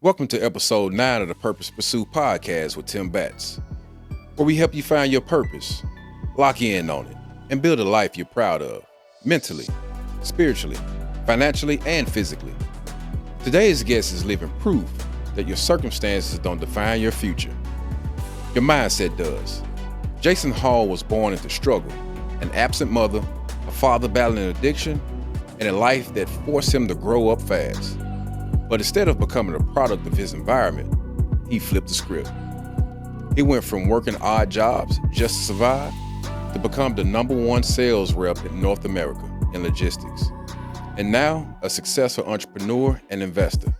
Welcome to episode 9 of the Purpose Pursuit podcast with Tim Batts, where we help you find your purpose, lock in on it, and build a life you're proud of, mentally, spiritually, financially, and physically. Today's guest is living proof that your circumstances don't define your future. Your mindset does. Jason Hall was born into struggle, an absent mother, a father battling addiction, and a life that forced him to grow up fast. But instead of becoming a product of his environment, he flipped the script. He went from working odd jobs just to survive to become the #1 sales rep in North America in logistics, and now a successful entrepreneur and investor.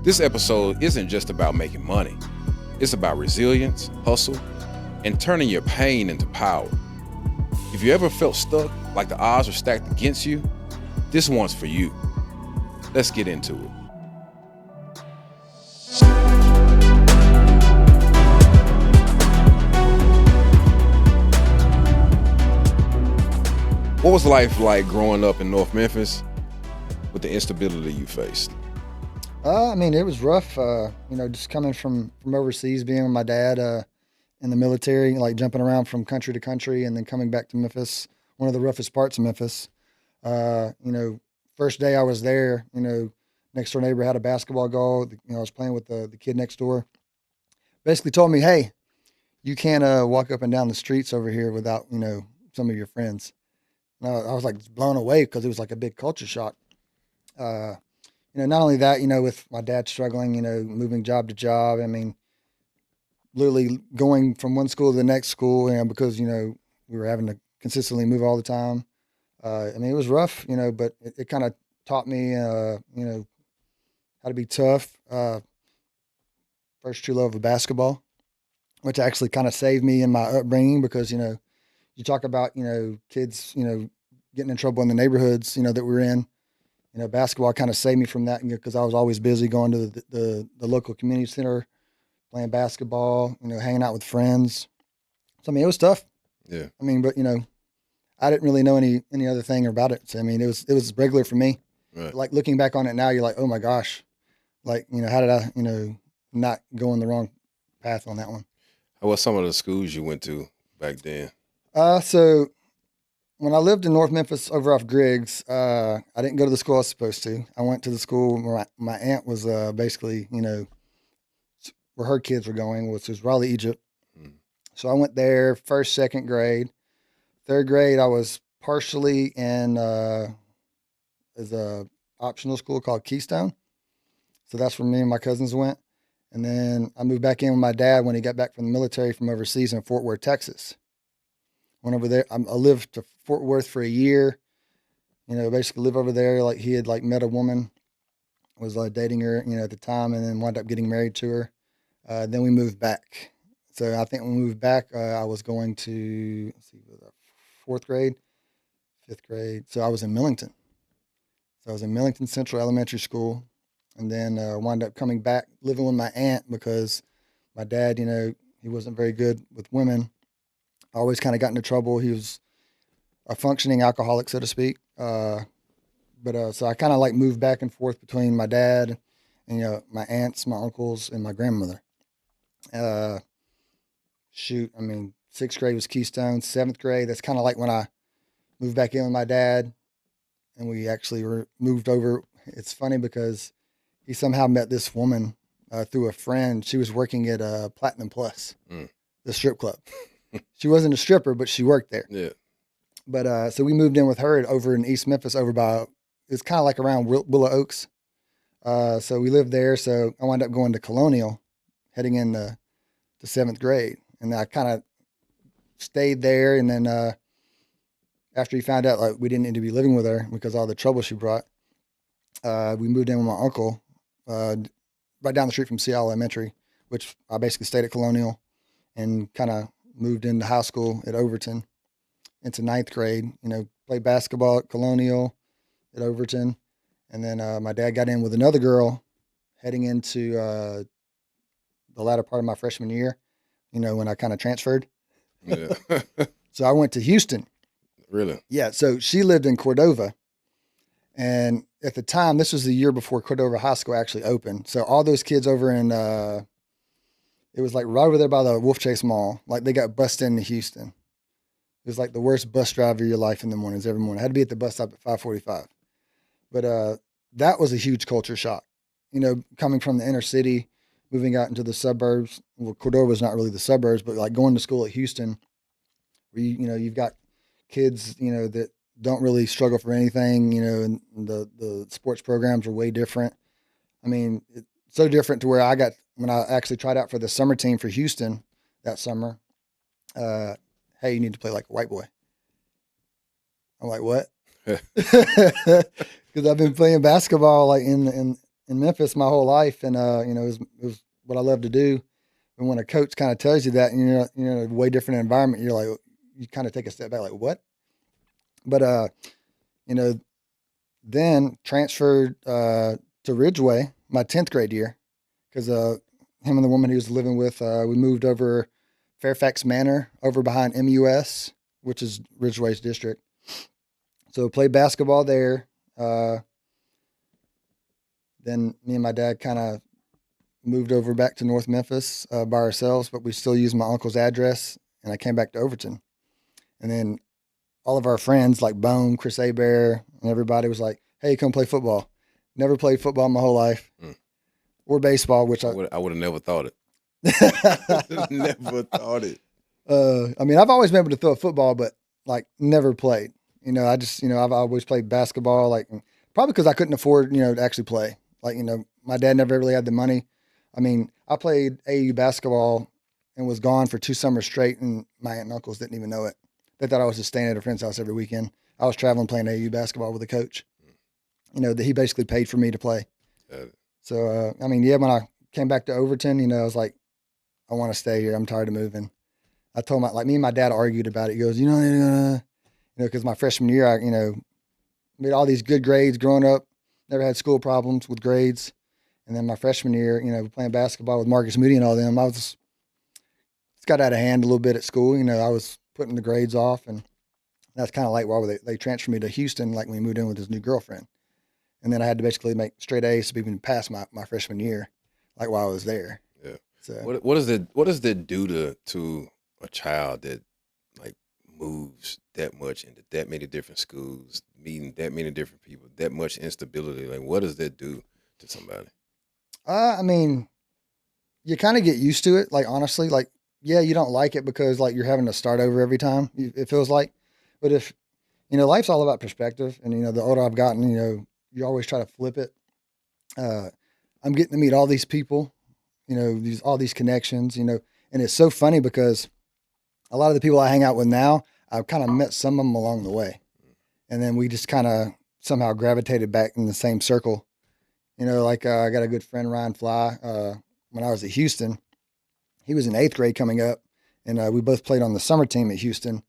This episode isn't just about making money. It's about resilience, hustle, and turning your pain into power. If you ever felt stuck, like the odds were stacked against you, this one's for you. Let's get into it. What was life like growing up in North Memphis with the instability you faced? It was rough, just coming from overseas, being with my dad in the military, like jumping around from country to country and then coming back to Memphis, one of the roughest parts of Memphis. First day I was there, next door neighbor had a basketball goal. I was playing with the kid next door. Basically told me, hey, you can't walk up and down the streets over here without, some of your friends. I was like blown away because it was like a big culture shock. Not only that, with my dad struggling, moving job to job. Literally going from one school to the next school, because, we were having to consistently move all the time. It was rough, but it kind of taught me, how to be tough. First true love of basketball, which actually kind of saved me in my upbringing because, you talk about, kids, getting in trouble in the neighborhoods, that we're in. Basketball kind of saved me from that because I was always busy going to the local community center, playing basketball, hanging out with friends. So, it was tough. Yeah. But, I didn't really know any other thing about it. So, it was regular for me. Right. Like looking back on it now, you're like, oh my gosh, like, how did I, not go in the wrong path on that one? How was some of the schools you went to back then? So when I lived in North Memphis over off Griggs, I didn't go to the school I was supposed to. I went to the school where my aunt was basically, where her kids were going, which was Raleigh, Egypt. Mm. So I went there first, second grade. Third grade, I was partially in as a optional school called Keystone. So that's where me and my cousins went. And then I moved back in with my dad when he got back from the military from overseas in Fort Worth, Texas. Went over there. I lived to Fort Worth for a year. Basically live over there. Like he had met a woman, was dating her, at the time, and then wound up getting married to her. Then we moved back. So I think when we moved back, I was going to fourth grade, fifth grade. So I was in Millington. So I was in Millington Central Elementary School, and then wound up coming back living with my aunt because my dad, he wasn't very good with women. I always kind of got into trouble. He was a functioning alcoholic, so to speak. So I kind of moved back and forth between my dad and, my aunts, my uncles, and my grandmother. Sixth grade was Keystone. Seventh grade, that's kind of like when I moved back in with my dad and we actually moved over. It's funny because he somehow met this woman through a friend. She was working at Platinum Plus, the strip club. She wasn't a stripper, but she worked there. Yeah. But so we moved in with her over in East Memphis, over by, it's kind of like around Willow Oaks. So we lived there. So I wound up going to Colonial, heading into the seventh grade, and I kind of stayed there. And then after he found out we didn't need to be living with her because of all the trouble she brought, we moved in with my uncle right down the street from Seattle Elementary, which I basically stayed at Colonial and kind of moved into high school at Overton into ninth grade, played basketball at Colonial at Overton. And then my dad got in with another girl heading into the latter part of my freshman year, when I kind of transferred. Yeah. So I went to Houston. Really? Yeah. So she lived in Cordova and at the time, this was the year before Cordova High School actually opened. So all those kids over in, it was like right over there by the Wolf Chase Mall. Like they got bussed into Houston. It was like the worst bus drive of your life in the mornings every morning. I had to be at the bus stop at 5:45. But that was a huge culture shock. Coming from the inner city, moving out into the suburbs. Well, Cordova's not really the suburbs, but like going to school at Houston, where you've got kids, that don't really struggle for anything, and the sports programs are way different. I mean, it's so different to where when I actually tried out for the summer team for Houston that summer, hey, you need to play like a white boy. I'm like, what? Because I've been playing basketball like in Memphis my whole life, and it was what I love to do. And when a coach kind of tells you that, and you're in a way different environment, you're like, you kind of take a step back, like what? But then transferred to Ridgeway my 10th grade year, because him and the woman he was living with, we moved over Fairfax Manor over behind MUS, which is Ridgeway's district. So played basketball there. Then me and my dad kind of moved over back to North Memphis by ourselves, but we still used my uncle's address, and I came back to Overton. And then all of our friends like Bone, Chris Abear, and everybody was like, hey, come play football. Never played football my whole life. Or baseball, which I would have never thought it. Never thought it. I mean, I've always been able to throw a football, but like never played. I've always played basketball, like probably because I couldn't afford, to actually play. Like, my dad never really had the money. I mean, I played AAU basketball and was gone for 2 summers straight, and my aunt and uncles didn't even know it. They thought I was just staying at a friend's house every weekend. I was traveling playing AAU basketball with a coach, that he basically paid for me to play. So, I mean, when I came back to Overton, I was like, I want to stay here. I'm tired of moving. I told me and my dad argued about it. He goes, because my freshman year, I, made all these good grades growing up, never had school problems with grades. And then my freshman year, playing basketball with Marcus Moody and all them, it's got out of hand a little bit at school. I was putting the grades off, and that's kind of like why they transferred me to Houston, like when we moved in with his new girlfriend. And then I had to basically make straight A's to even pass my freshman year, like while I was there. Yeah. So what does that do to a child that like moves that much into that many different schools, meeting that many different people, that much instability? Like, what does that do to somebody? I mean, you kind of get used to it. Like, honestly, like, yeah, you don't like it because like you're having to start over every time. It feels like, but if life's all about perspective, and the older I've gotten, you always try to flip it. I'm getting to meet all these people, all these connections, and it's so funny because a lot of the people I hang out with now, I've kind of met some of them along the way, and then we just kind of somehow gravitated back in the same circle. I got a good friend, Ryan Fly. When I was at Houston, he was in 8th grade coming up, and we both played on the summer team at Houston.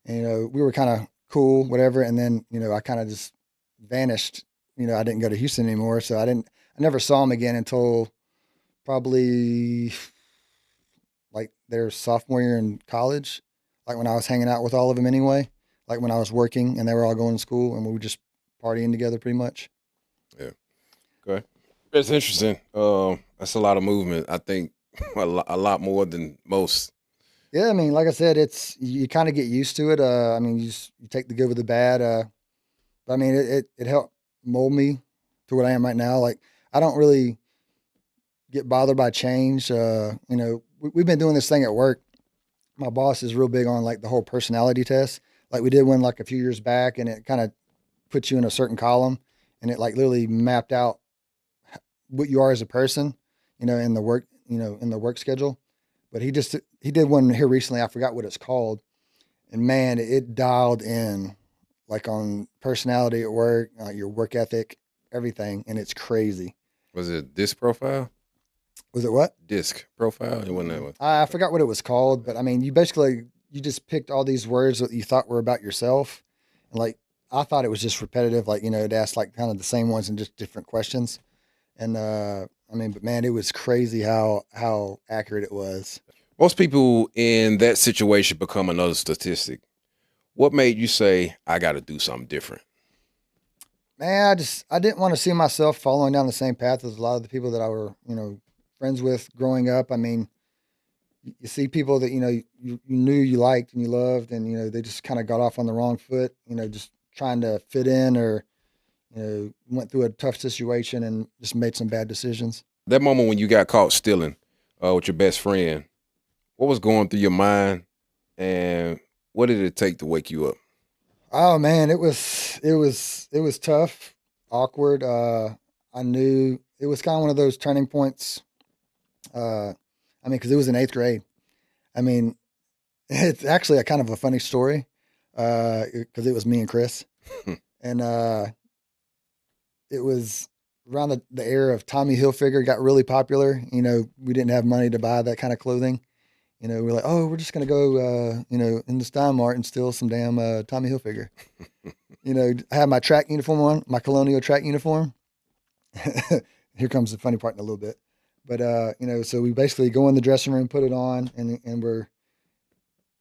And, we were kind of cool, whatever. And then, I kind of just vanished. I didn't go to Houston anymore. So I never saw him again until probably like their sophomore year in college. Like when I was hanging out with all of them anyway, like when I was working and they were all going to school and we were just partying together pretty much. Yeah. Okay. That's interesting. That's a lot of movement. I think a lot more than most. Yeah, I mean, like I said, you kind of get used to it. I mean, you take the good with the bad. But I mean, it helped mold me to what I am right now. Like, I don't really get bothered by change. We've been doing this thing at work. My boss is real big on like the whole personality test. Like we did one like a few years back, and it kind of puts you in a certain column, and it like literally mapped out what you are as a person, in the work schedule. But he did one here recently. I forgot what it's called. And man, it dialed in like on personality at work, your work ethic, everything. And it's crazy. Was it DISC profile? Was it what? DISC profile? It wasn't that one. I forgot what it was called, but I mean, you just picked all these words that you thought were about yourself. And like, I thought it was just repetitive, like, it asked like kind of the same ones and just different questions. And, I mean, but man, it was crazy how accurate it was. Most people in that situation become another statistic. What made you say, I got to do something different? Man, I didn't want to see myself following down the same path as a lot of the people that I were, friends with growing up. I mean, you see people that, you knew you liked and you loved, and, they just kind of got off on the wrong foot, just trying to fit in, or, went through a tough situation and just made some bad decisions. That moment when you got caught stealing with your best friend, what was going through your mind, and what did it take to wake you up? Oh man, it was tough, awkward. I knew it was kind of one of those turning points. I mean, because it was in eighth grade. I mean, it's actually a kind of a funny story, because it was me and Chris, and it was around the era of Tommy Hilfiger got really popular. We didn't have money to buy that kind of clothing. We're like, oh, we're just gonna go, in the Stein Mart and steal some damn Tommy Hilfiger. I had my track uniform on, my Colonial track uniform. Here comes the funny part in a little bit. But so we basically go in the dressing room, put it on, and we're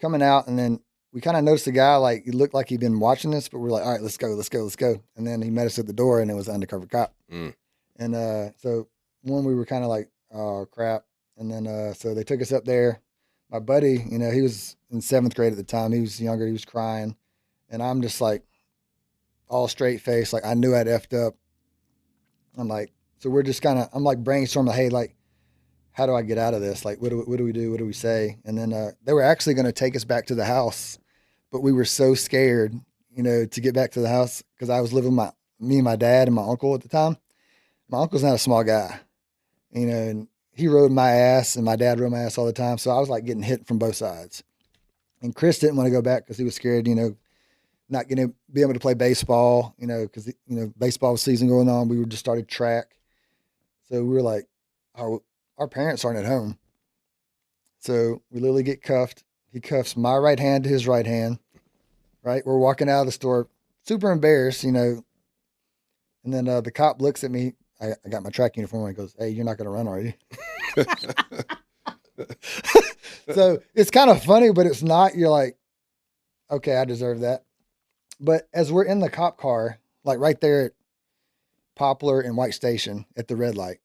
coming out, and then we kind of noticed the guy, like, he looked like he'd been watching us, but we're like, all right, let's go, let's go, let's go. And then he met us at the door, and it was an undercover cop. And so we were kind of like, oh crap. And then so they took us up there. My buddy, he was in seventh grade at the time. He was younger. He was crying, and I'm just like, all straight face, like I knew I'd effed up. I'm like, so we're just kind of, I'm like brainstorming, hey, like, how do I get out of this? Like, what do we do? What do we say? And then they were actually going to take us back to the house, but we were so scared, to get back to the house, because I was living with me and my dad and my uncle at the time. My uncle's not a small guy, and he rode my ass, and my dad rode my ass all the time. So I was like getting hit from both sides. And Chris didn't want to go back because he was scared, not going to be able to play baseball, because, baseball season going on. We were just started track. So we were like, our parents aren't at home. So we literally get cuffed. He cuffs my right hand to his right hand, right? We're walking out of the store, super embarrassed, And then the cop looks at me. I got my track uniform, and he goes, hey, you're not going to run, are you? So it's kind of funny, but it's not. You're like, okay, I deserve that. But as we're in the cop car, like right there at Poplar and White Station at the red light,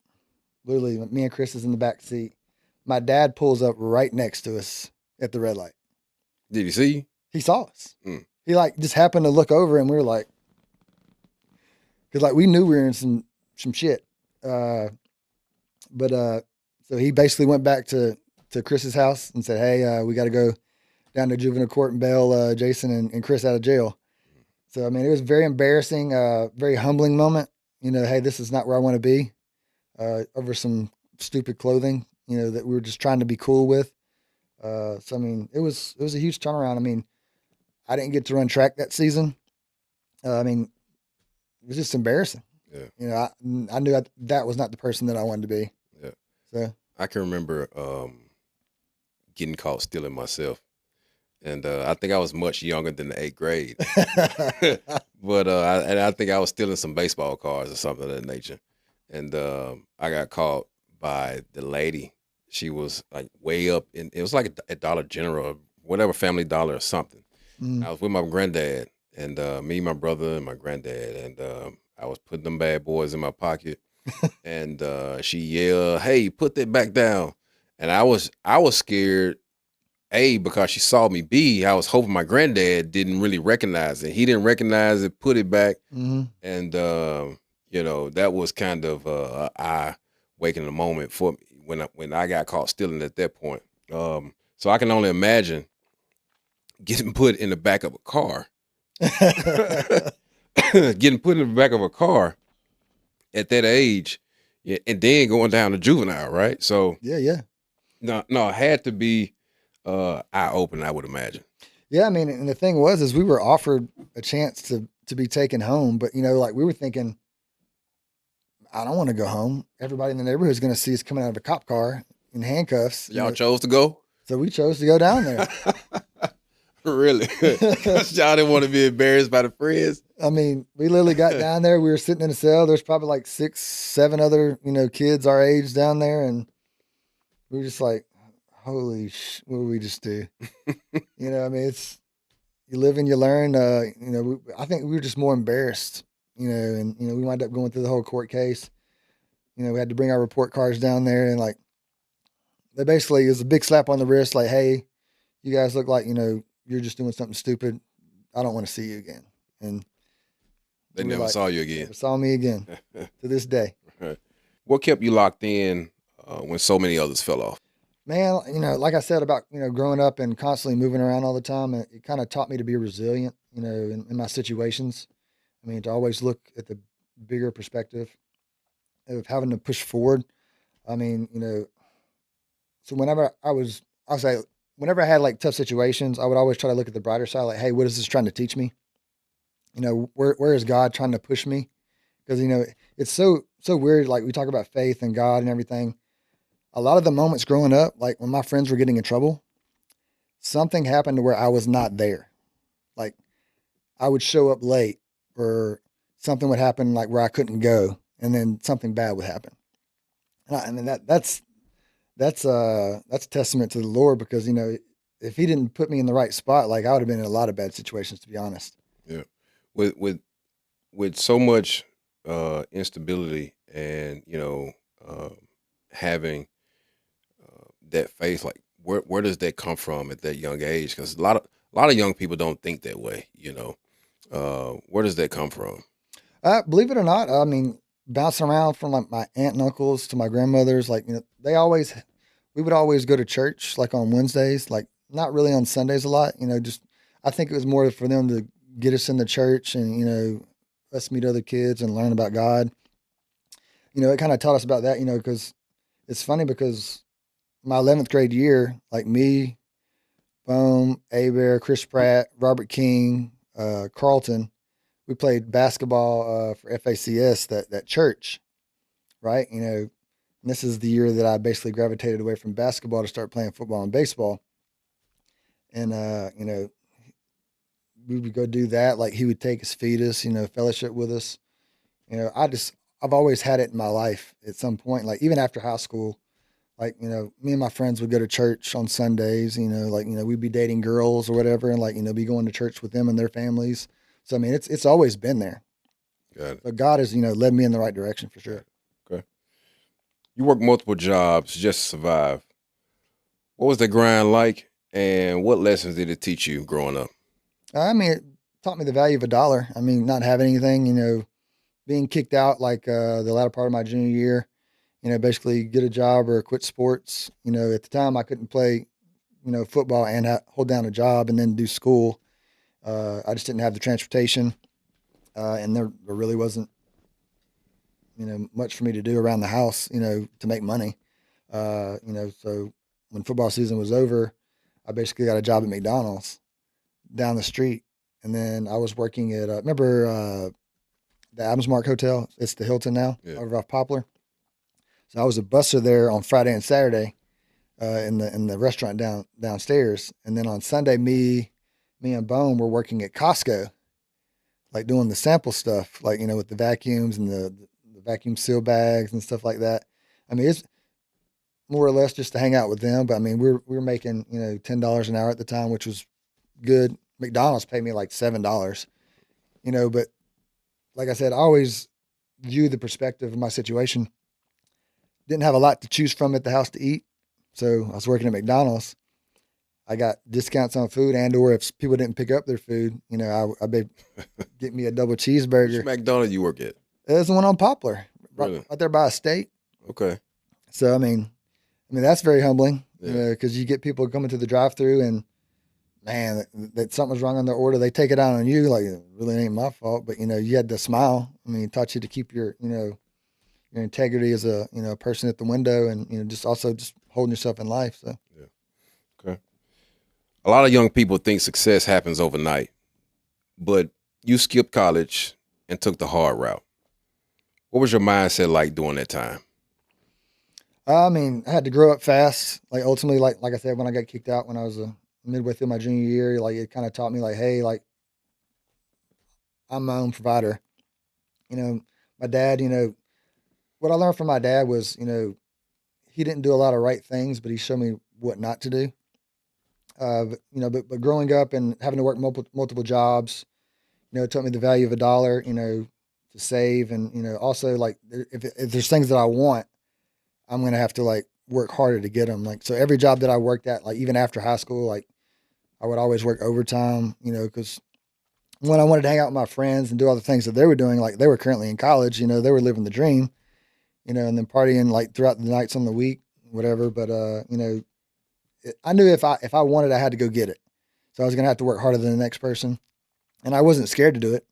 literally me and Chris is in the back seat. My dad pulls up right next to us at the red light. Did he see you? He saw us. He like just happened to look over, and we were like, because like we knew we were in some shit. So he basically went back to Chris's house and said, hey, we got to go down to juvenile court and bail Jason and Chris out of jail. So, I mean, it was very embarrassing, very humbling moment. Hey, this is not where I want to be, over some stupid clothing, that we were just trying to be cool with. So, I mean, it was a huge turnaround. I mean, I didn't get to run track that season. I mean, it was just embarrassing. Yeah. I knew that was not the person that I wanted to be. Yeah. So I can remember getting caught stealing myself. And I think I was much younger than the 8th grade. But I think I was stealing some baseball cards or something of that nature. And I got caught by the lady. She was like way up in, it was like a Dollar General, whatever, Family Dollar or something. I was with my granddad, and me, my brother, and my granddad. And I was putting them bad boys in my pocket. And she yelled, hey, put that back down. And I was scared. A, because she saw me. B, I was hoping my granddad didn't really recognize it. He didn't recognize it, put it back. And, that was kind of a eye-waking moment for me when I got caught stealing at that point. So I can only imagine getting put in the back of a car. Getting put in the back of a car at that age, and then going down to juvenile, right? So yeah. No, it had to be eye-opening, I would imagine. Yeah, I mean, and the thing was we were offered a chance to be taken home, but like we were thinking, I don't want to go home. Everybody in the neighborhood is going to see us coming out of a cop car in handcuffs. Y'all chose to go? So we chose to go down there. Really? Because y'all didn't want to be embarrassed by the friends? I mean, we literally got down there. We were sitting in a cell. There's probably like 6, 7 other, kids our age down there. And we were just like, holy what did we just do? I mean, it's, you live and you learn. I think we were just more embarrassed, and we wound up going through the whole court case. We had to bring our report cards down there, and like they basically, it was a big slap on the wrist, like, hey, you guys look like you're just doing something stupid. I don't want to see you again. And They never saw you again. never saw me again to this day. What kept you locked in when so many others fell off? Man, like I said about, growing up and constantly moving around all the time, it kind of taught me to be resilient, in my situations. I mean, to always look at the bigger perspective of having to push forward. I mean, so whenever I had like tough situations, I would always try to look at the brighter side, like, hey, what is this trying to teach me? Where is God trying to push me? Because, it's so weird. Like we talk about faith and God and everything. A lot of the moments growing up, like when my friends were getting in trouble, something happened to where I was not there. Like I would show up late or something would happen like where I couldn't go and then something bad would happen. And I mean, that's a testament to the Lord because, if he didn't put me in the right spot, like I would have been in a lot of bad situations, to be honest. Yeah. With so much instability and, having that faith, like where does that come from at that young age? Because a lot of young people don't think that way. Where does that come from? Believe it or not, I mean, bouncing around from like my aunt and uncles to my grandmothers, like we would always go to church like on Wednesdays, like not really on Sundays a lot. Just I think it was more for them to get us in the church and us meet other kids and learn about God. It kind of taught us about that. Because it's funny because my 11th grade year, like me, Bohm, Abear, Chris Pratt, Robert King, Carlton, we played basketball for FACS, that church, right? And this is the year that I basically gravitated away from basketball to start playing football and baseball. And, we would go do that. Like he would take us, feed us, fellowship with us. I've always had it in my life at some point, like even after high school, like, me and my friends would go to church on Sundays, we'd be dating girls or whatever. And like, be going to church with them and their families. So, I mean, it's always been there. Got it. But God has, led me in the right direction for sure. Okay. You work multiple jobs just to survive. What was the grind like, and what lessons did it teach you growing up? I mean, it taught me the value of a dollar. I mean, not having anything, being kicked out like the latter part of my junior year, basically get a job or quit sports. At the time I couldn't play, football and hold down a job and then do school. I just didn't have the transportation, and there really wasn't, much for me to do around the house, to make money. So when football season was over, I basically got a job at McDonald's down the street. And then I was working at, remember the Adams Mark Hotel? It's the Hilton now, over off Poplar. So I was a busser there on Friday and Saturday in the restaurant downstairs. And then on Sunday, me and Bone were working at Costco, like doing the sample stuff, like, with the vacuums and the vacuum seal bags and stuff like that. I mean, it's more or less just to hang out with them. But I mean, we were making, $10 an hour at the time, which was good. McDonald's paid me like $7, but like I said, I always view the perspective of my situation. Didn't have a lot to choose from at the house to eat. So I was working at McDonald's. I got discounts on food, and or if people didn't pick up their food, I'd be get me a double cheeseburger. Which McDonald's you work at? There's the one on Poplar, Really? right there by a state. Okay. So I mean that's very humbling, because you get people coming to the drive-through and man, that something's wrong on their order. They take it out on you, like it really ain't my fault. But you had to smile. I mean, it taught you to keep your your integrity as a person at the window, and just also just holding yourself in life. So yeah, okay. A lot of young people think success happens overnight, but you skipped college and took the hard route. What was your mindset like during that time? I mean, I had to grow up fast. Like ultimately, like I said, when I got kicked out when I was midway through my junior year, like it kind of taught me like, hey, like I'm my own provider. My dad, what I learned from my dad was, he didn't do a lot of right things, but he showed me what not to do. But growing up and having to work multiple jobs, it taught me the value of a dollar, save, and also like if there's things that I want, I'm gonna have to like work harder to get them. Like so, every job that I worked at, like even after high school, like I would always work overtime, because when I wanted to hang out with my friends and do all the things that they were doing, like they were currently in college, they were living the dream, and then partying like throughout the nights on the week, whatever. But I knew if I wanted, I had to go get it. So I was gonna have to work harder than the next person, and I wasn't scared to do it.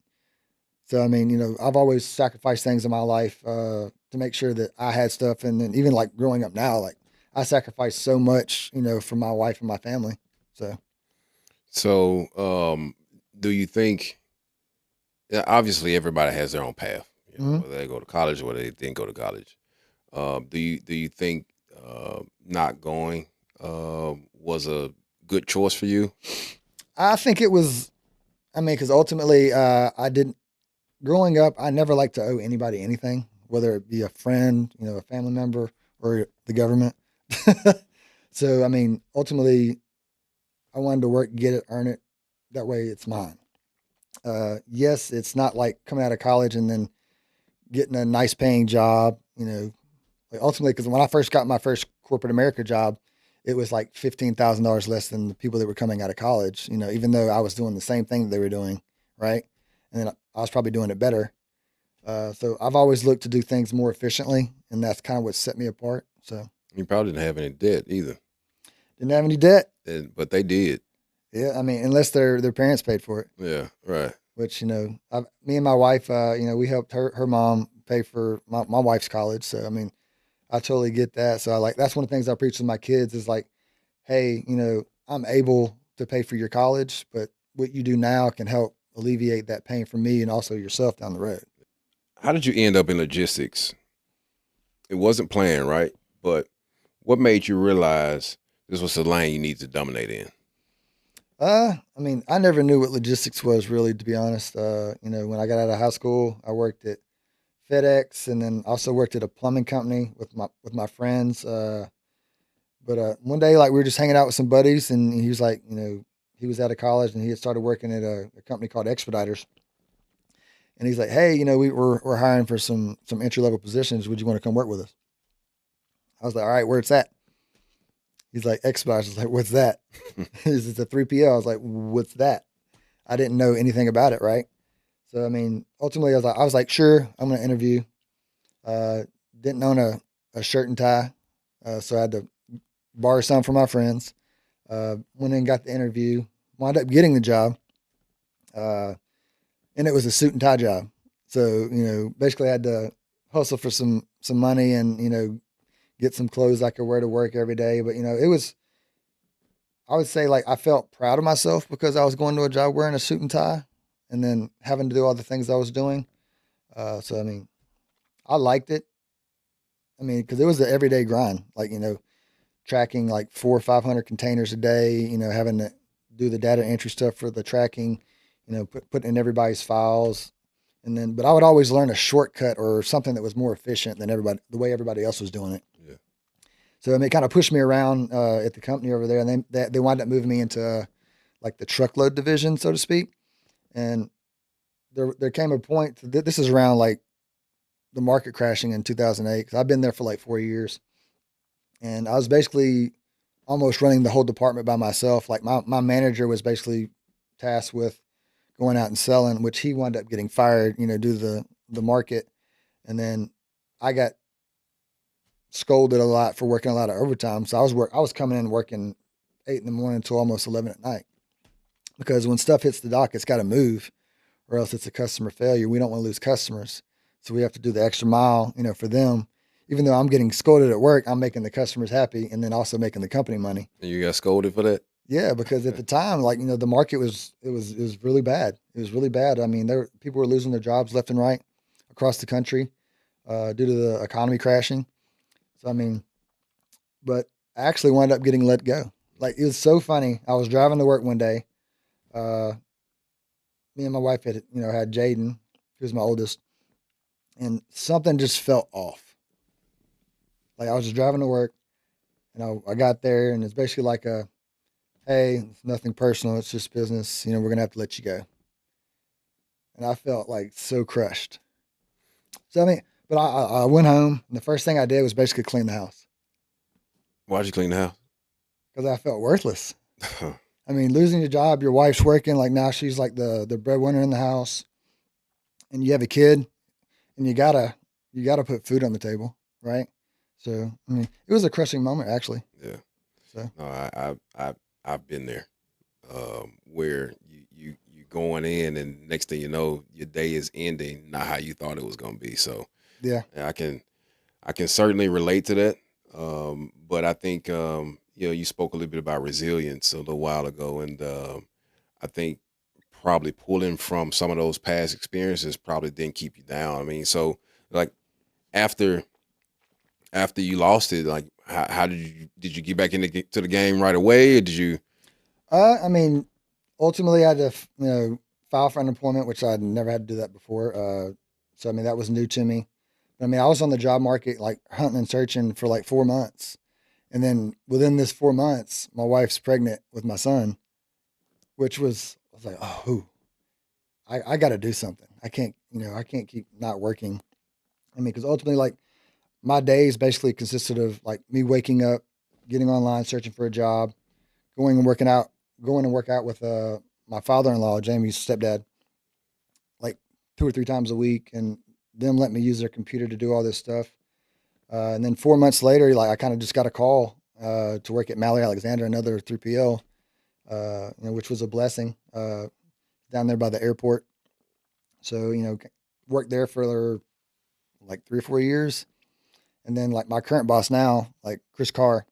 So I mean, I've always sacrificed things in my life to make sure that I had stuff, and then even like growing up now, like I sacrificed so much, for my wife and my family. So So, do you think? Yeah, obviously, everybody has their own path. mhm. Whether they go to college or whether they didn't go to college. Do you think not going was a good choice for you? I think it was. I mean, because ultimately, I didn't. Growing up, I never liked to owe anybody anything, whether it be a friend, a family member, or the government. So, I mean, ultimately, I wanted to work, get it, earn it. That way, it's mine. Yes, it's not like coming out of college and then getting a nice paying job. Like ultimately, because when I first got my first corporate America job, it was like $15,000 less than the people that were coming out of college. Even though I was doing the same thing that they were doing, right? And then I was probably doing it better. So I've always looked to do things more efficiently, and that's kind of what set me apart. So You probably didn't have any debt either, didn't have any debt. but they did. Yeah, I mean, unless their parents paid for it, Yeah, right. which me and my wife, we helped her mom pay for my wife's college. So I mean, I totally get that. So that's one of the things I preach to my kids is like, hey, I'm able to pay for your college, but what you do now can help alleviate that pain for me and also yourself down the road. How did you end up in logistics? It wasn't planned, right? But what made you realize this was the lane you need to dominate in? I mean, I never knew what logistics was really, to be honest. When I got out of high school, I worked at FedEx and then also worked at a plumbing company with my friends. But one day, like we were just hanging out with some buddies, and he was like, he was out of college and he had started working at a company called Expeditors. And he's like, hey, we're hiring for some entry level positions. Would you want to come work with us? I was like, all right, where it's at? He's like, Expeditors. I was like, what's that? It's a 3PL. I was like, what's that? I didn't know anything about it, right? So I mean, ultimately, I was like, sure, I'm going to interview. Uh, didn't own a shirt and tie, so I had to borrow some from my friends. Went in and got the interview. Wound up getting the job, uh, and it was a suit and tie job. So basically, I had to hustle for some money and get some clothes I could wear to work every day. But it was, I would say, like I felt proud of myself because I was going to a job wearing a suit and tie, and then having to do all the things I was doing. So I mean, I liked it. I mean, because it was an everyday grind, like tracking like 400 or 500 containers a day. Having to do the data entry stuff for the tracking. Putting in everybody's files, and then but I would always learn a shortcut or something that was more efficient than the way everybody else was doing it. Yeah. So it kind of pushed me around at the company over there, and they wound up moving me into like the truckload division, so to speak. And there came a point. This is around like the market crashing in 2008. Because I've been there for like 4 years, and I was basically almost running the whole department by myself. Like my manager was basically tasked with going out and selling, which he wound up getting fired, due to the market. And then I got scolded a lot for working a lot of overtime. So I was coming in working 8 in the morning until almost 11 at night. Because when stuff hits the dock, it's got to move, or else it's a customer failure. We don't want to lose customers, so we have to do the extra mile, for them. Even though I'm getting scolded at work, I'm making the customers happy, and then also making the company money. And you got scolded for that? Yeah, because at the time, like the market was really bad. It was really bad. I mean, people were losing their jobs left and right across the country due to the economy crashing. So I mean, but I actually wound up getting let go. Like it was so funny. I was driving to work one day. Uh, Me and my wife had Jaden, who was my oldest, and something just felt off. Like I was just driving to work, and I got there, and it's basically like hey, it's nothing personal. It's just business. We're gonna have to let you go. And I felt like so crushed. So I mean, but I went home and the first thing I did was basically clean the house Why'd you clean the because I felt worthless. house? I mean, losing your job, your wife's working, like now she's like the breadwinner in the house, and you have a kid, and you gotta put food on the table, right? So I mean, it was a crushing moment actually. Yeah. So No, I've been there. Where you going in, and next thing you know, your day is ending not how you thought it was gonna be. So yeah, yeah, I can certainly relate to that. But I think you spoke a little bit about resilience a little while ago, and I think probably pulling from some of those past experiences probably didn't keep you down. I mean, so like after you lost it, like how did you get back into to the game right away, or did you? I mean, ultimately I had to file for unemployment, which I'd never had to do that before. So I mean that was new to me. I mean, I was on the job market like hunting and searching for like 4 months. And then within this 4 months, my wife's pregnant with my son, which I was like, oh, I got to do something. I can't keep not working. I mean, because ultimately, like my days basically consisted of like me waking up, getting online, searching for a job, going and working out, going and work out with my father-in-law, Jamie's stepdad, like 2 or 3 times a week, and them let me use their computer to do all this stuff. And then 4 months later, like I kind of just got a call to work at Mallory Alexander, another 3PL, which was a blessing down there by the airport. So worked there for like 3 or 4 years, and then like my current boss now, like Chris Carr,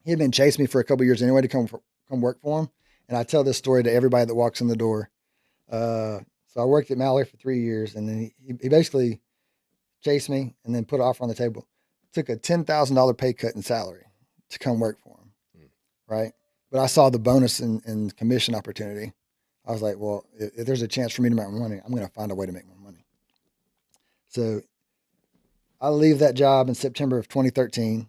he had been chasing me for a couple years anyway to come work for him. And I tell this story to everybody that walks in the door. So I worked at Mallory for 3 years, and then he basically chased me and then put an offer on the table. Took a $10,000 pay cut in salary to come work for him, right? But I saw the bonus and commission opportunity. I was like, well, if there's a chance for me to make more money, I'm going to find a way to make more money. So I leave that job in September of 2013,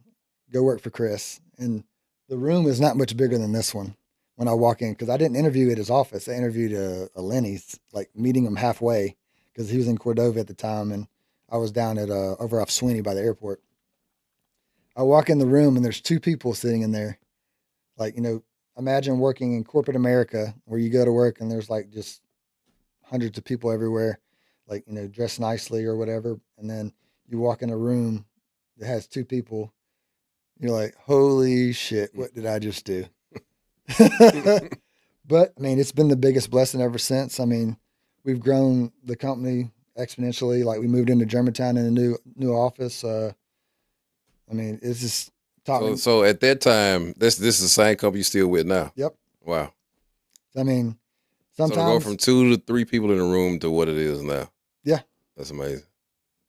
go work for Chris, and the room is not much bigger than this one when I walk in because I didn't interview at his office. I interviewed a Lenny's, like meeting him halfway because he was in Cordova at the time, and I was down at over off Sweeney by the airport. I walk in the room and there's two people sitting in there. Like, imagine working in corporate America where you go to work and there's like just hundreds of people everywhere, like, dressed nicely or whatever. And then you walk in a room that has two people. You're like, holy shit, what did I just do? But I mean, it's been the biggest blessing ever since. I mean, we've grown the company exponentially. Like we moved into Germantown in a new office. I mean, it's just taught So me. so at that time, this is the same company you still with now. Yep. Wow. I mean, So to go sometimes, from 2 to 3 people in the room to what it is now, yeah. that's amazing.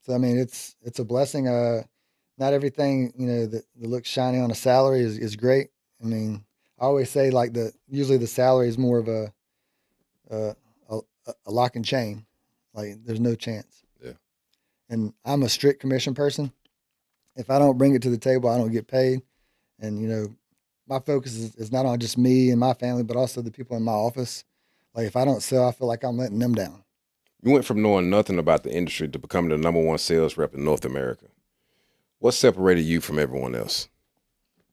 So I mean, it's a blessing. Not everything that looks shiny on a salary is great. I mean, I always say like usually the salary is more of a a, a lock and chain. Like there's no chance. Yeah. And I'm a strict commission person. If I don't bring it to the table, I don't get paid. And my focus is not on just me and my family, but also the people in my office. Like if I don't sell, I feel like I'm letting them down. You went from knowing nothing about the industry to becoming the number one sales rep in North America. What separated you from everyone else?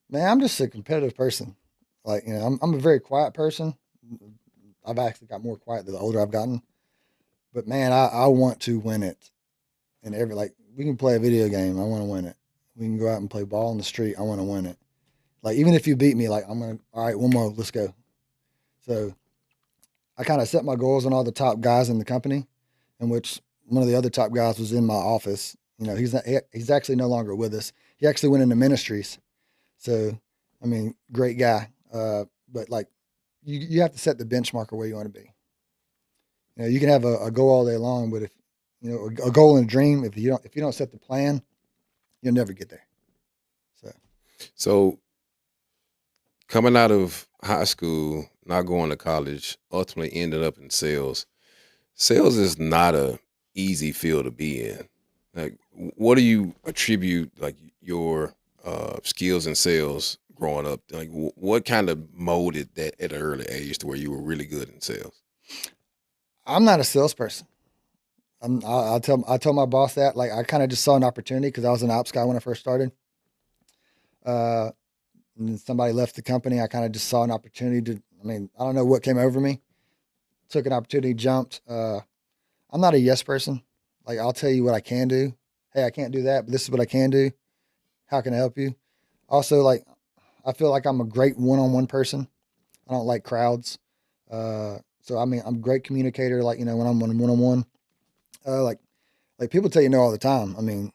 Man, I'm just a competitive person. Like I'm a very quiet person. I've actually got more quiet the older I've gotten. But man, I want to win it. And like we can play a video game, I want to win it. We can go out and play ball in the street, I want to win it. Like even if you beat me, like I'm gonna all right, one more, let's go. So I kind of set my goals on all the top guys in the company, in which one of the other top guys was in my office. He's actually no longer with us. He actually went into ministries. So I mean, great guy. But like you have to set the benchmark of where you want to be. You can have a goal all day long, but if a goal and a dream, if you don't set the plan, you'll never get there. So So coming out of high school, not going to college, ultimately ended up in sales. Sales is not a easy field to be in. Like, what do you attribute like your skills in sales growing up? Like, what kind of molded that at an early age to where you were really good in sales? I'm not a salesperson. I told my boss that, like, I kind of just saw an opportunity because I was an ops guy when I first started. Uh, and then somebody left the company. I kind of just saw an opportunity to, I mean, I don't know what came over me. Took an opportunity, jumped. I'm not a yes person. Like, I'll tell you what I can do. Hey, I can't do that, but this is what I can do. How can I help you? Also, like, I feel like I'm a great one-on-one person. I don't like crowds. So I mean, I'm a great communicator. Like, when I'm one-on-one, like people tell you no all the time. I mean,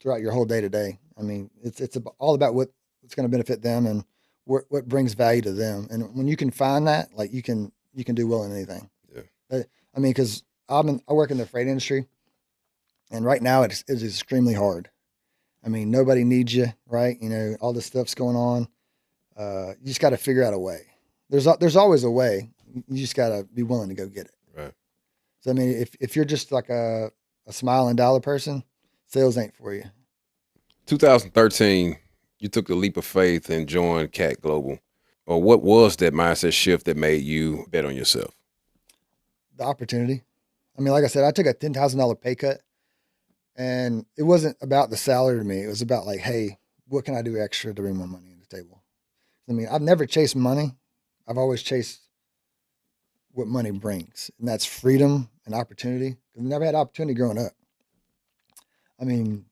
throughout your whole day to day. I mean, it's all about what's going to benefit them and what brings value to them. And when you can find that, like, you can do well in anything. Yeah. I mean, because I work in the freight industry, and right now it's extremely hard. I mean, nobody needs you, right? All this stuff's going on. You just got to figure out a way. There's always a way. You just got to be willing to go get it. Right. So I mean, if you're just like a smile and dollar person, sales ain't for you. 2013, you took the leap of faith and joined Cat Global. Or what was that mindset shift that made you bet on yourself? The opportunity. I mean, like I said, I took a $10,000 pay cut, and it wasn't about the salary to me. It was about, like, hey, what can I do extra to bring more money to the table? I mean, I've never chased money. I've always chased what money brings, and that's freedom and opportunity. I've never had opportunity growing up. I mean,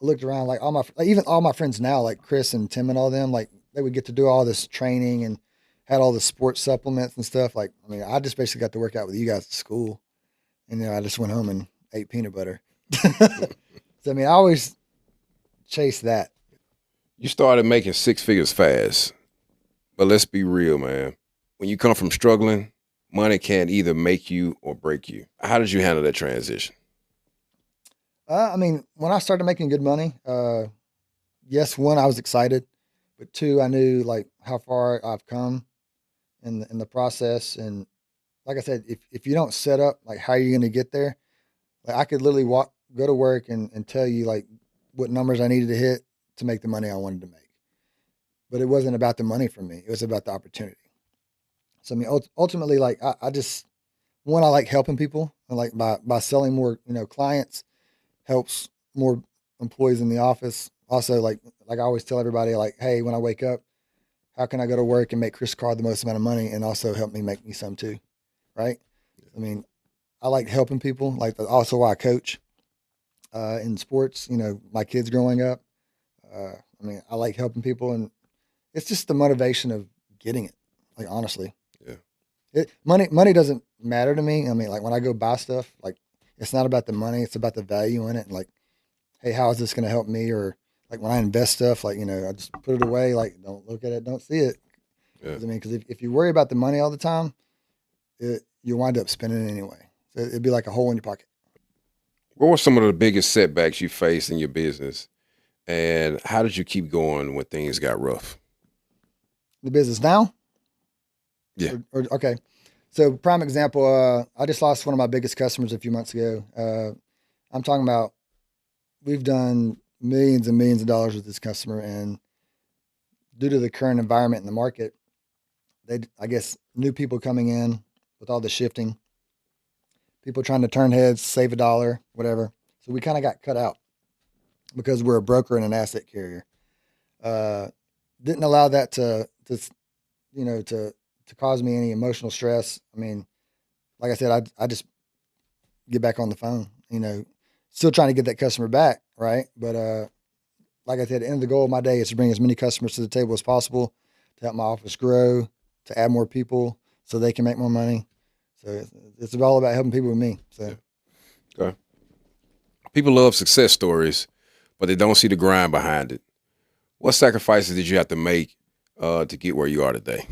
I looked around, like, even all my friends now, like Chris and Tim and all them, like, they would get to do all this training and had all the sports supplements and stuff. Like, I mean, I just basically got to work out with you guys at school, and I just went home and ate peanut butter. So I mean, I always chased that. You started making six figures fast. But let's be real, man. When you come from struggling, money can either make you or break you. How did you handle that transition? I mean, when I started making good money, yes, one, I was excited, but two, I knew, like, how far I've come in the process. And like I said, if you don't set up, like, how you're going to get there, like, I could literally go to work and tell you, like, what numbers I needed to hit to make the money I wanted to make. But it wasn't about the money for me. It was about the opportunity. So I mean, ultimately, like, I just, one, I like helping people, and, like, by selling more, clients helps more employees in the office. Also, like I always tell everybody, like, hey, when I wake up, how can I go to work and make Chris Carr the most amount of money and also help me make me some too, right? I mean, I like helping people. Like, also why I coach in sports. My kids growing up. I mean, I like helping people, and it's just the motivation of getting it. Like, honestly, Yeah. Money doesn't matter to me. I mean, like, when I go buy stuff, like, it's not about the money; it's about the value in it. And, like, hey, how is this going to help me? Or, like, when I invest stuff, like, I just put it away. Like, don't look at it, don't see it. Yeah. 'Cause, I mean, because if you worry about the money all the time, you wind up spending it anyway. So it'd be like a hole in your pocket. What were some of the biggest setbacks you faced in your business? And how did you keep going when things got rough? The business now? Yeah. Okay. So, prime example, I just lost one of my biggest customers a few months ago. I'm talking about, we've done millions and millions of dollars with this customer, and due to the current environment in the market, I guess, new people coming in with all the shifting, people trying to turn heads, save a dollar, whatever. So we kind of got cut out because we're a broker and an asset carrier. Didn't allow that to cause me any emotional stress. I mean, like I said, I just get back on the phone, still trying to get that customer back. Right. But, like I said, the end of the goal of my day is to bring as many customers to the table as possible, to help my office grow, to add more people so they can make more money. So it's all about helping people with me. So, Yeah. Okay. People love success stories, but they don't see the grind behind it. What sacrifices did you have to make to get where you are today?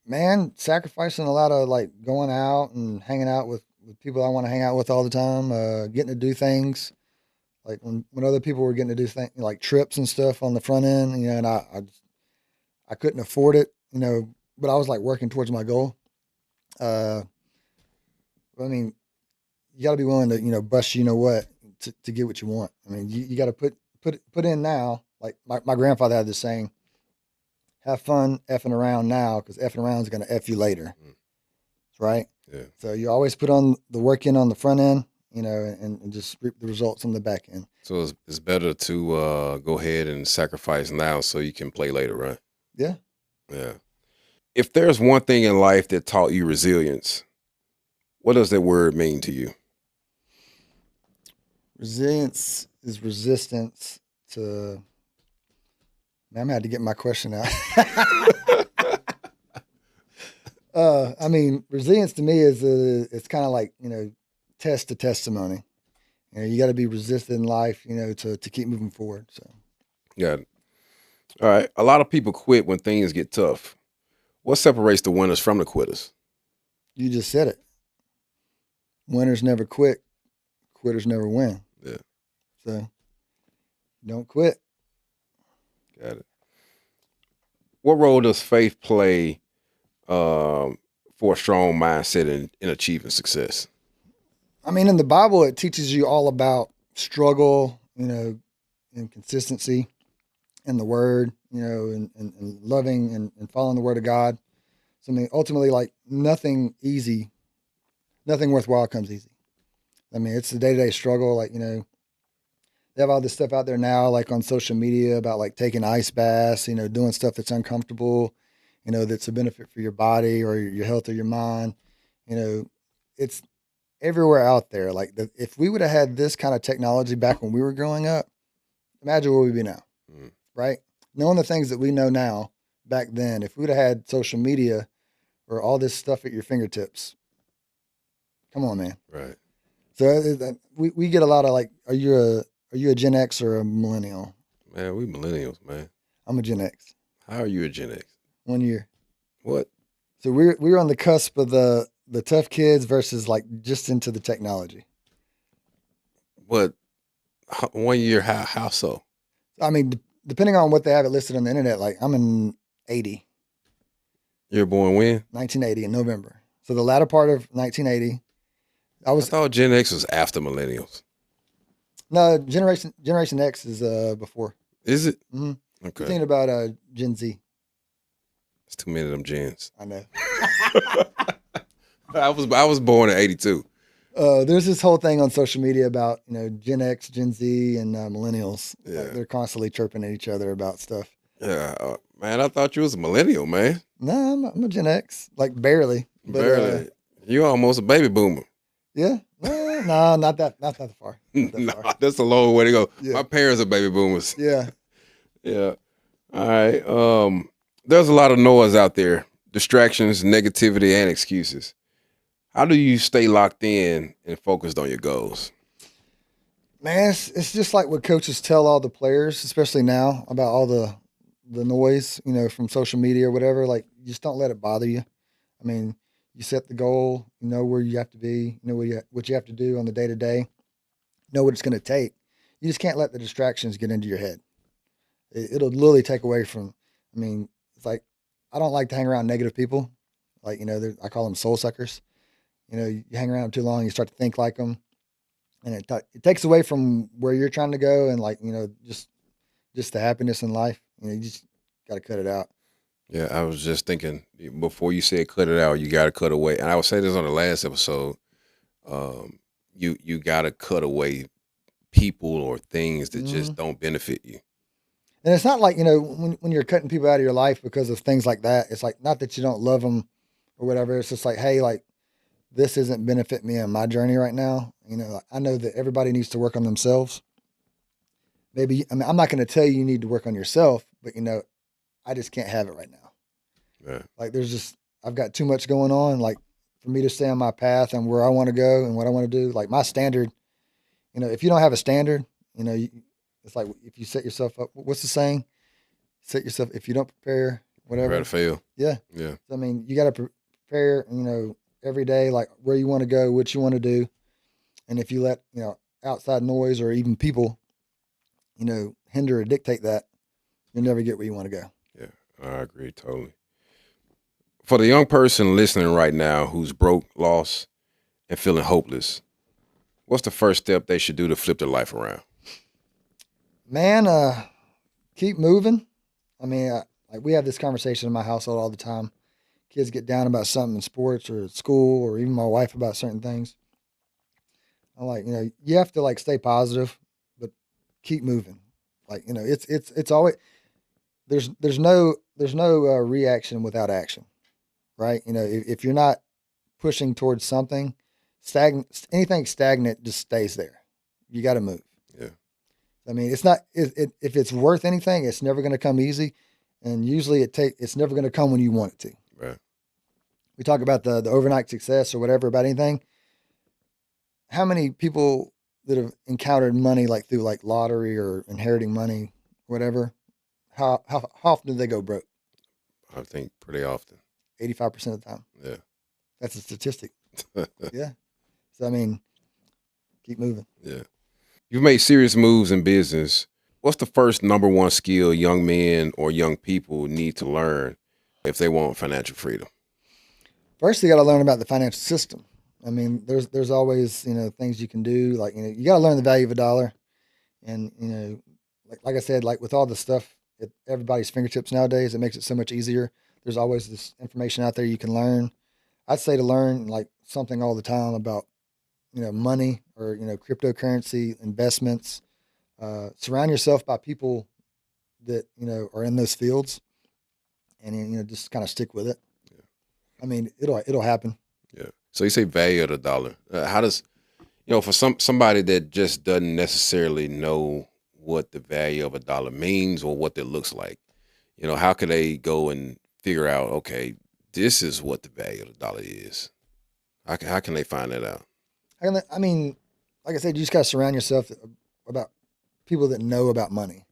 man, sacrificing a lot of, like, going out and hanging out with people I want to hang out with all the time, getting to do things like when other people were getting to do things like trips and stuff on the front end, and I couldn't afford it, but I was, like, working towards my goal. Uh, I mean, you got to be willing to, bust, what, to get what you want. I mean, you got to put in now. Like, my grandfather had this saying, have fun effing around now, because effing around is going to F you later. right? Yeah. So you always put on the work in on the front end, and just reap the results on the back end. So it's better to go ahead and sacrifice now so you can play later, right? Yeah. Yeah. If there's one thing in life that taught you resilience, what does that word mean to you? Resilience is resistance to. Man, I'm gonna have to get my question out. I mean, resilience to me is it's kind of like test to testimony. You got to be resistant in life, to keep moving forward. So Yeah. All right. A lot of people quit when things get tough. What separates the winners from the quitters? you just said it. Winners never quit. Quitters never win. Yeah. So don't quit. Got it. What role does faith play for a strong mindset in achieving success? I mean, in the Bible, it teaches you all about struggle, and consistency in the Word, and loving and following the Word of God. So, I mean, ultimately, like nothing worthwhile comes easy. I mean, it's the day-to-day struggle. Like, they have all this stuff out there now, like on social media about like taking ice baths, doing stuff that's uncomfortable, that's a benefit for your body or your health or your mind. It's everywhere out there. Like if we would have had this kind of technology back when we were growing up, imagine where we'd be now, right? Knowing the things that we know now back then, if we would have had social media or all this stuff at your fingertips, come on, man. Right. So we get a lot of like, are you a Gen X or a millennial? Man, we millennials, man. I'm a Gen X. How are you a Gen X? 1 year. What? So we're on the cusp of the tough kids versus like just into the technology. What? 1 year? How so? I mean, depending on what they have it listed on the internet, like I'm in 80. You're born when? 1980 in November. So the latter part of 1980. I thought Gen X was after millennials. No, Generation X is before. Is it? Mm-hmm. Okay. You're thinking about Gen Z. It's too many of them gens. I know. I was born in 82. There's this whole thing on social media about Gen X, Gen Z, and millennials. Yeah. Like, they're constantly chirping at each other about stuff. Yeah, man, I thought you was a millennial, man. No, I'm a Gen X, like barely. But, barely. You almost a baby boomer. Yeah. No, not that far. Not that No, far. that's a long way to go. Yeah. My parents are baby boomers. Yeah. Yeah. All right. There's a lot of noise out there, distractions, negativity, and excuses. How do you stay locked in and focused on your goals? Man, it's just like what coaches tell all the players, especially now, about all the noise, from social media or whatever. Like, just don't let it bother you. I mean, you set the goal, you know where you have to be, you know what you have to do on the day to day, know what it's going to take. You just can't let the distractions get into your head. It'll literally take away from. I mean, it's like I don't like to hang around negative people. Like I call them soul suckers. You hang around too long, you start to think like them, and it takes away from where you're trying to go, and like just the happiness in life. You just got to cut it out. Yeah, I was just thinking before you said cut it out, you got to cut away. And I would say this on the last episode. You got to cut away people or things that just don't benefit you. And it's not like, when you're cutting people out of your life because of things like that, it's like, not that you don't love them or whatever. It's just like, hey, like, this isn't benefit me on my journey right now. I know that everybody needs to work on themselves. Maybe, I'm not going to tell you need to work on yourself, but I just can't have it right now. Yeah. Like I've got too much going on. Like for me to stay on my path and where I want to go and what I want to do, like my standard, if you don't have a standard, it's like if you set yourself up, what's the saying? Set yourself, if you don't prepare, whatever. Prepare to fail. Yeah. Yeah. So, I mean, you got to prepare, every day, like where you want to go, what you want to do. And if you let, outside noise or even people, hinder or dictate that, you'll never get where you want to go. Yeah, I agree totally. For the young person listening right now who's broke, lost, and feeling hopeless, what's the first step they should do to flip their life around? Man, keep moving. I mean, like we have this conversation in my household all the time. kids get down about something in sports or at school, or even my wife about certain things, I'm like, you have to like stay positive, but keep moving. Like, it's always there's no reaction without action, right? If you're not pushing towards something, anything stagnant just stays there. You got to move. Yeah. I mean, it's not if it's worth anything, it's never going to come easy, and usually it's never going to come when you want it to. Right. We talk about the overnight success or whatever about anything. How many people that have encountered money like through like lottery or inheriting money, whatever? How often do they go broke? I think pretty often. 85% of the time. Yeah. That's a statistic. Yeah. So I mean, keep moving. Yeah. You've made serious moves in business. What's the first number one skill young men or young people need to learn if they want financial freedom? First, you got to learn about the financial system. I mean, there's always things you can do. Like you got to learn the value of a dollar, and like I said, like with all the stuff at everybody's fingertips nowadays, it makes it so much easier. There's always this information out there you can learn. I'd say to learn like something all the time about money or cryptocurrency investments. Surround yourself by people that are in those fields, and just kind of stick with it. Yeah. I mean, it'll happen. Yeah. So you say value of the dollar. How does for somebody that just doesn't necessarily know what the value of a dollar means or what it looks like, how can they go and figure out? Okay, this is what the value of the dollar is. How can they find that out? I mean, like I said, you just got to surround yourself about people that know about money.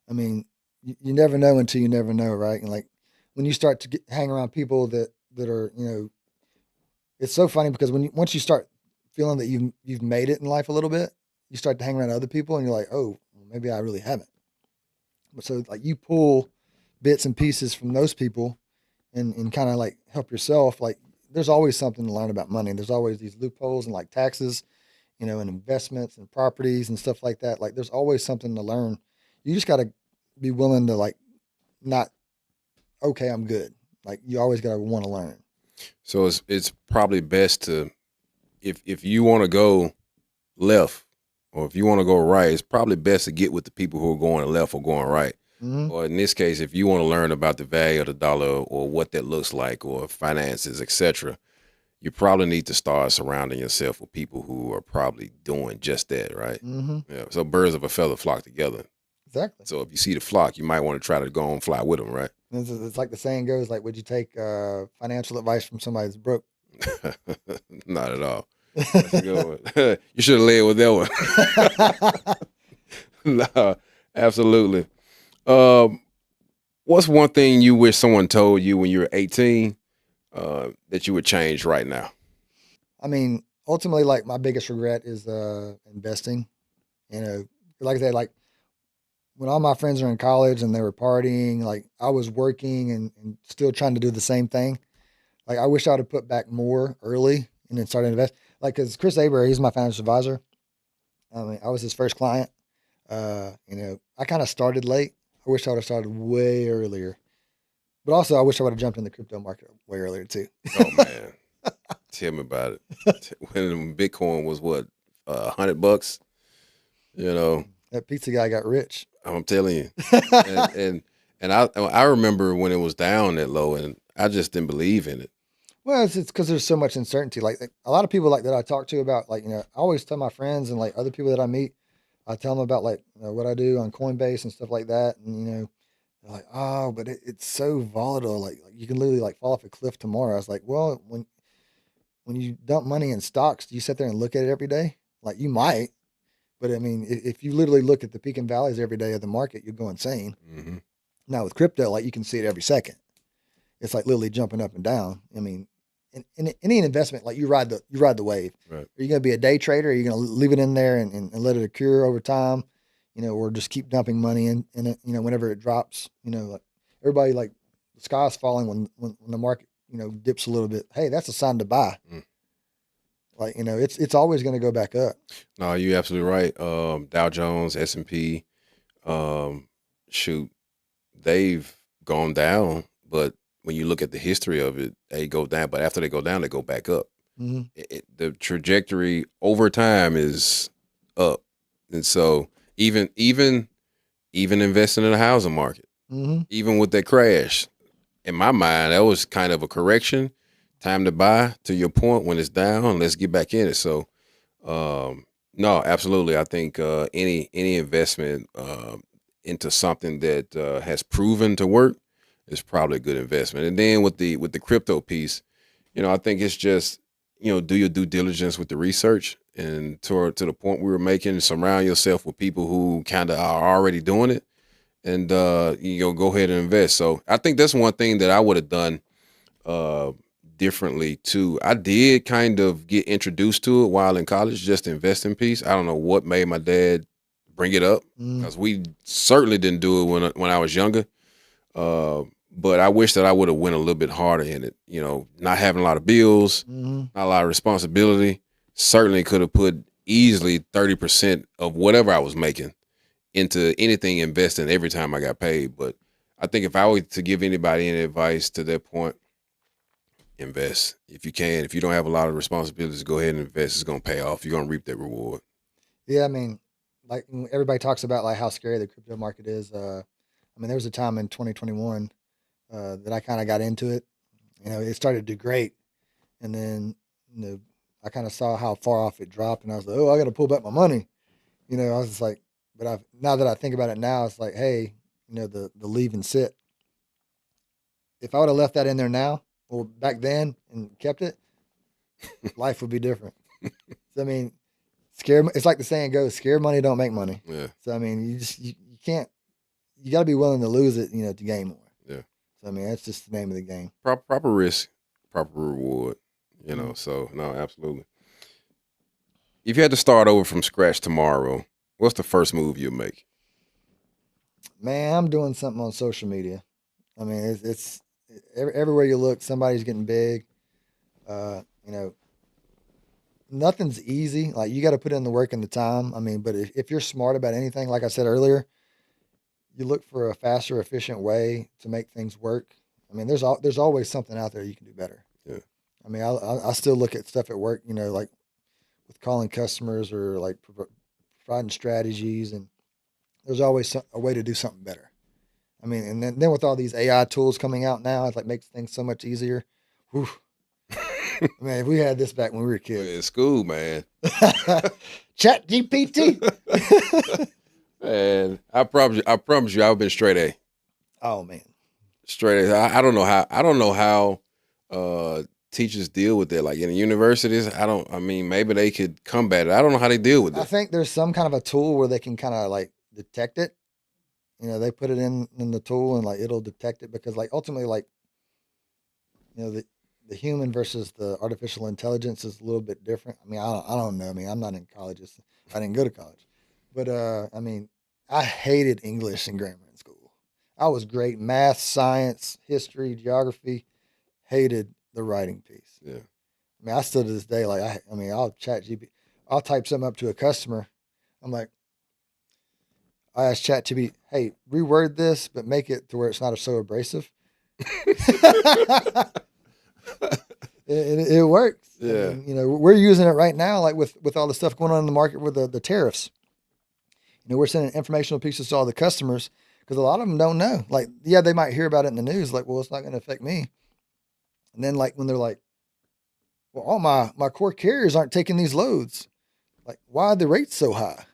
I mean, you never know until you never know, right? And like when you start to hang around people that are, it's so funny because once you start feeling that you've made it in life a little bit, you start to hang around other people, and you're like, oh, well, maybe I really haven't. But so like you pull bits and pieces from those people, and kind of like help yourself. Like there's always something to learn about money. There's always these loopholes and like taxes, and investments and properties and stuff like that. Like there's always something to learn. You just got to be willing to like not, okay, I'm good. Like you always got to want to learn. So it's probably best to if you want to go left or if you want to go right, it's probably best to get with the people who are going left or going right. Mm-hmm. Or in this case, if you want to learn about the value of the dollar or what that looks like or finances, etc., you probably need to start surrounding yourself with people who are probably doing just that, right? Mm-hmm. Yeah. So birds of a feather flock together. Exactly. So if you see the flock, you might want to try to go and fly with them, right? It's like the saying goes, like, would you take financial advice from somebody that's broke? Not at all. That's a good one. You should have led with that one. No, absolutely. What's one thing you wish someone told you when you were 18 that you would change right now? I mean, ultimately, like my biggest regret is investing. Like I said, like when all my friends are in college and they were partying, like I was working and still trying to do the same thing. Like I wish I would have put back more early and then started to invest. Like, cause Chris Aber, he's my financial advisor. I mean, I was his first client. I kind of started late. I wish I would have started way earlier. But also, I wish I would have jumped in the crypto market way earlier too. Oh man, tell me about it. When Bitcoin was what $100, That pizza guy got rich. I'm telling you, and I remember when it was down that low, and I just didn't believe in it. Well, it's because there's so much uncertainty. Like a lot of people like that I talk to about like I always tell my friends and like other people that I meet, I tell them about like what I do on Coinbase and stuff like that, and they're like, oh, but it's so volatile. Like you can literally like fall off a cliff tomorrow. I was like, well, when you dump money in stocks, do you sit there and look at it every day? Like you might, but I mean, if you literally look at the peak and valleys every day of the market, you'll go insane. Mm-hmm. Now with crypto, like you can see it every second. It's like literally jumping up and down. I mean, in any investment, like you ride the wave. Right. Are you going to be a day trader? Are you going to leave it in there and let it accrue over time? Or just keep dumping money in it. Whenever it drops. Like everybody like the sky's falling when the market dips a little bit. Hey, that's a sign to buy. Mm. Like it's always going to go back up. No, you're absolutely right. Dow Jones, S&P, shoot, they've gone down, but when you look at the history of it, they go down, but after they go down, they go back up. Mm-hmm. The trajectory over time is up, and so even investing in the housing market, Mm-hmm. even with that crash, in my mind, that was kind of a correction. Time to buy. To your point, when it's down, let's get back in it. So, no, absolutely. I think any investment into something that has proven to work is probably a good investment. And then with the crypto piece, I think it's just do your due diligence with the research, and to the point we were making, surround yourself with people who kind of are already doing it, and go ahead and invest. So I think that's one thing that I would have done uh, differently too. I did kind of get introduced to it while in college, just the investing piece. I don't know what made my dad bring it up, Mm-hmm. because we certainly didn't do it when I was younger. But I wish that I would have went a little bit harder in it. Not having a lot of bills, Mm-hmm. not a lot of responsibility. Certainly could have put easily 30% of whatever I was making into anything investing every time I got paid. But I think if I were to give anybody any advice to that point, invest if you can. If you don't have a lot of responsibilities, go ahead and invest. It's gonna pay off. You're gonna reap that reward. Yeah, I mean, like everybody talks about like how scary the crypto market is. I mean, there was a time in 2021 that I kind of got into it. It started to do great, and then I kind of saw how far off it dropped, and I was like, oh, I got to pull back my money. I was just like, but now that I think about it now, it's like, hey, the leave and sit. If I would have left that in there now or back then and kept it, life would be different. So, I mean, it's like the saying goes, scared money don't make money. Yeah. So I mean, you can't. You got to be willing to lose it, to gain more. Yeah. So I mean, that's just the name of the game. Proper risk, proper reward. Mhm. So no, absolutely. If you had to start over from scratch tomorrow, what's the first move you'll make? Man, I'm doing something on social media. I mean, it's everywhere you look, somebody's getting big. Uh, you know, Nothing's easy. Like you got to put in the work and the time. I mean, but if you're smart about anything, like I said earlier, you look for a faster, efficient way to make things work. I mean, there's always something out there you can do better. Yeah. I mean, I still look at stuff at work, like with calling customers or like providing strategies, and there's always a way to do something better. I mean, and then with all these AI tools coming out now, it like makes things so much easier. Whew. Man, if we had this back when we were kids. In school, man. Chat GPT. Man, I promise you, I've been straight A. Oh man. Straight A. I don't know how. I don't know how teachers deal with that. Like in the universities, I mean, maybe they could combat it. I don't know how they deal with I it. think there's some kind of a tool where they can kind of like detect it. They put it in the tool and like it'll detect it because like ultimately like the human versus the artificial intelligence is a little bit different. I mean, I don't know. I mean, I'm not in college. I didn't go to college, but I mean, I hated English and grammar in school. I was great in math, science, history, geography. Hated the writing piece. Yeah. I mean, I still to this day like I mean, I'll type something up to a customer. I'm like, I asked ChatGPT, hey, reword this, but make it to where it's not so abrasive. It works. Yeah. I mean, we're using it right now, like with all the stuff going on in the market with the tariffs. We're sending informational pieces to all the customers because a lot of them don't know. Like, yeah, they might hear about it in the news, like, well, it's not going to affect me. And then, like, when they're like, well, all my core carriers aren't taking these loads. Like, why are the rates so high?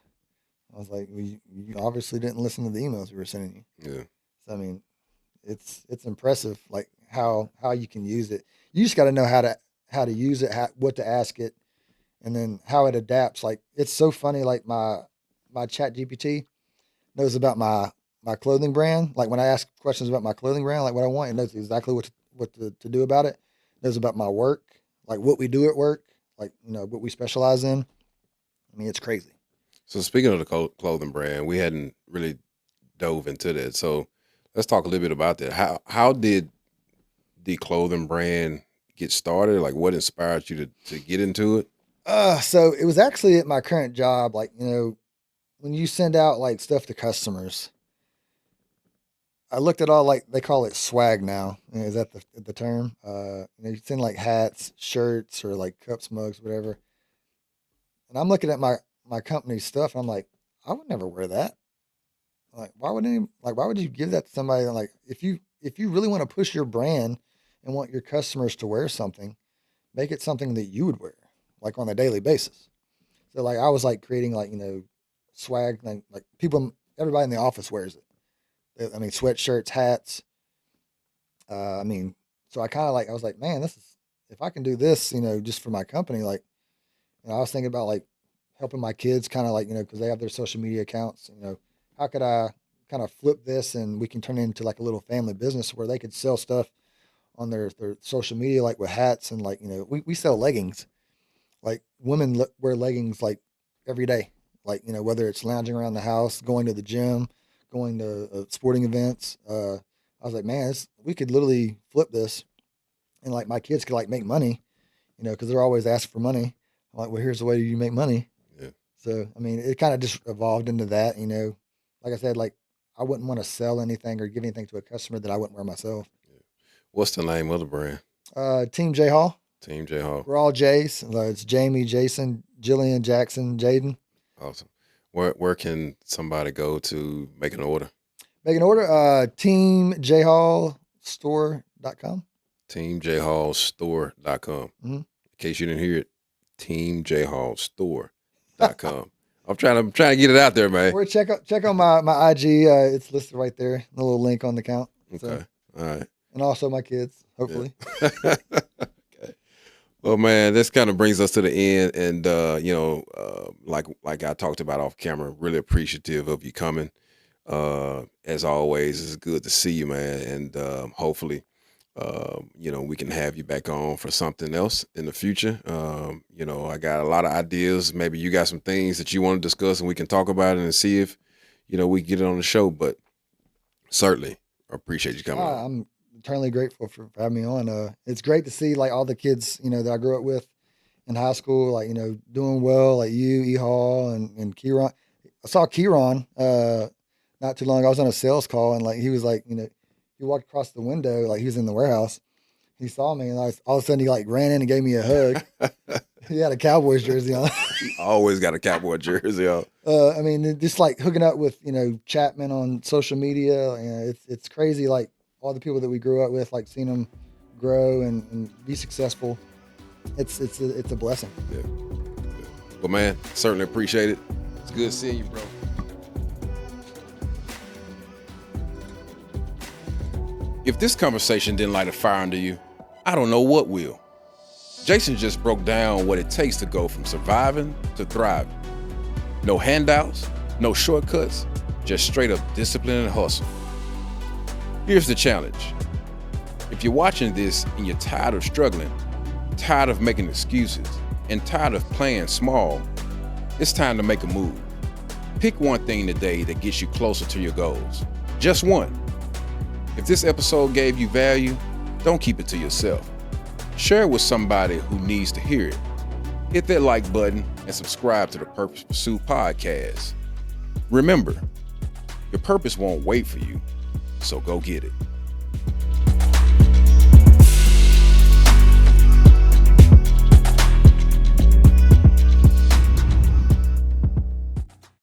I was like, well, you obviously didn't listen to the emails we were sending you. Yeah. So, I mean, it's impressive, like how you can use it. You just got to know how to use it, what to ask it, and then how it adapts. Like it's so funny. Like my Chat GPT knows about my clothing brand. Like when I ask questions about my clothing brand, like what I want, it knows exactly what to do about it. It knows about my work, like what we do at work, like what we specialize in. I mean, it's crazy. So speaking of the clothing brand, we hadn't really dove into that. So let's talk a little bit about that. How did the clothing brand get started? Like what inspired you to get into it? So it was actually at my current job. Like when you send out like stuff to customers, I looked at all, like, they call it swag now. Is that the term? You send like hats, shirts, or like cups, mugs, whatever. And I'm looking at my company's stuff, and I'm like, I would never wear that. Like, why would you give that to somebody? Like, if you really want to push your brand and want your customers to wear something, make it something that you would wear, like on a daily basis. So like I was like creating like swag, like people, everybody in the office wears it. I mean, sweatshirts, hats. I mean, so I was like, man, if I can do this, just for my company, like, I was thinking about like helping my kids kind of like, because they have their social media accounts, how could I kind of flip this and we can turn it into like a little family business where they could sell stuff on their social media, like with hats and like, we sell leggings. Like women wear leggings like every day, like, whether it's lounging around the house, going to the gym, going to sporting events. I was like, man, we could literally flip this and like my kids could like make money, because they're always asking for money. I'm like, well, here's the way you make money. Yeah. So, I mean, it kind of just evolved into that, like I said, like I wouldn't want to sell anything or give anything to a customer that I wouldn't wear myself. Yeah. What's the name of the brand? Team J Hall. Team J Hall. We're all J's. It's Jamie, Jason, Jillian, Jackson, Jaden. Awesome. Where can somebody go to make an order? Make an order, teamjhallstore.com. Teamjhallstore.com. Mm-hmm. In case you didn't hear it, teamjhallstore.com. I'm trying to get it out there, man. Or check on my IG. It's listed right there. A little link on the account. Okay. So, all right. And also my kids, hopefully. Yeah. Okay. Well, man, this kind of brings us to the end, and like I talked about off camera, really appreciative of you coming. As always, it's good to see you, man, and hopefully, we can have you back on for something else in the future. I got a lot of ideas. Maybe you got some things that you want to discuss, and we can talk about it and see if, we can get it on the show. But certainly, I appreciate you coming on. I'm eternally grateful for having me on. It's great to see like all the kids, that I grew up with in high school, like, doing well, like you, E Hall, and Kieran. I saw Kieran not too long ago. I was on a sales call, and like he was like, he walked across the window, like he was in the warehouse. He saw me, and all of a sudden he like ran in and gave me a hug. He had a Cowboys jersey on. Always got a Cowboy jersey on. I mean, just like hooking up with Chapman on social media. It's crazy. Like all the people that we grew up with, like seeing them grow and be successful. It's a blessing. Yeah. But man, certainly appreciate it. It's good seeing you, bro. If this conversation didn't light a fire under you, I don't know what will. Jason just broke down what it takes to go from surviving to thriving. No handouts, no shortcuts, just straight up discipline and hustle. Here's the challenge. If you're watching this and you're tired of struggling, tired of making excuses, and tired of playing small, it's time to make a move. Pick one thing today that gets you closer to your goals. Just one. If this episode gave you value, don't keep it to yourself. Share it with somebody who needs to hear it. Hit that like button and subscribe to the Purpose Pursuit podcast. Remember, your purpose won't wait for you, so go get it.